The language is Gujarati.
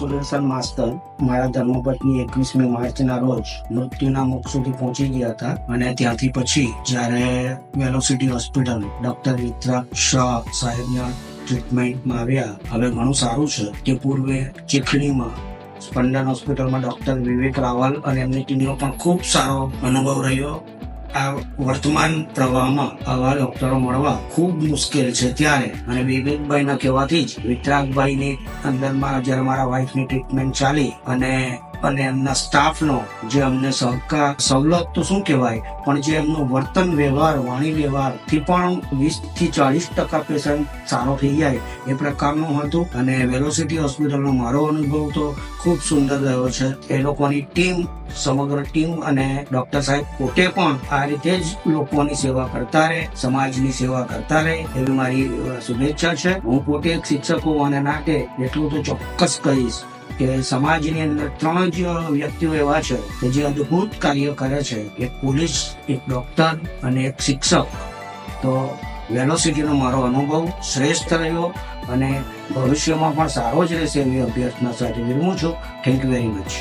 સુદર્શન માસ્તર મારા ધર્મપત્ની 21મી માર્ચના રોજ મૃત્યુના મુખ સુધી પહોંચી ગયા હતા અને ત્યાંથી પછી જ્યારે વેલોસિટી હોસ્પિટલ ડોક્ટર વિતરાગ શાહ સાહેબના ટ્રીટમેન્ટમાં આવ્યા, હવે ઘણું સારું છે. તે પૂર્વે ચીખલીમાં સ્પંદન હોસ્પિટલમાં ડોક્ટર વિવેક રાવલ અને એમની ટીમનો પણ ખૂબ સારો અનુભવ રહ્યો. આ વર્તમાન પ્રવાહમાં આવા ડોક્ટરો મળવા ખૂબ મુશ્કેલ છે ત્યારે અને વિવેકભાઈના કહેવાથી જ વિતરાગભાઈની અંદરમાં જ્યારે મારા વાઈફની ટ્રીટમેન્ટ ચાલી અને એમના સ્ટાફનો જે અમને સહકાર, સવલત તો શું કહેવાય, પણ જે એમનું વર્તન વ્યવહાર, વાણી વ્યવહારથી પણ 20-40% પેશન્ટ સારો થઈ જાય એ પ્રકારનું હતું. અને વેલોસિટી હોસ્પિટલનો મારો અનુભવ તો ખૂબ સુંદર રહ્યો છે. એ લોકોની ટીમ, સમગ્ર ટીમ અને ડોક્ટર સાહેબ પોતે પણ આ રીતે જ લોકોની સેવા કરતા રહે, સમાજની સેવા કરતા રહે એવી મારી શુભેચ્છા છે. હું પોતે એક શિક્ષક હોવાના નાતે એટલું તો ચોક્કસ કહીશ કે સમાજની અંદર 3 જ વ્યક્તિઓ એવા છે કે જે અદ્ભુત કાર્ય કરે છે: એક પોલીસ, એક ડોક્ટર અને એક શિક્ષક. તો વેલોસિટીનો મારો અનુભવ શ્રેષ્ઠ રહ્યો અને ભવિષ્યમાં પણ સારો જ રહેશે એવી અભ્યર્થના સાથે વિરમું છું. Thank you very much.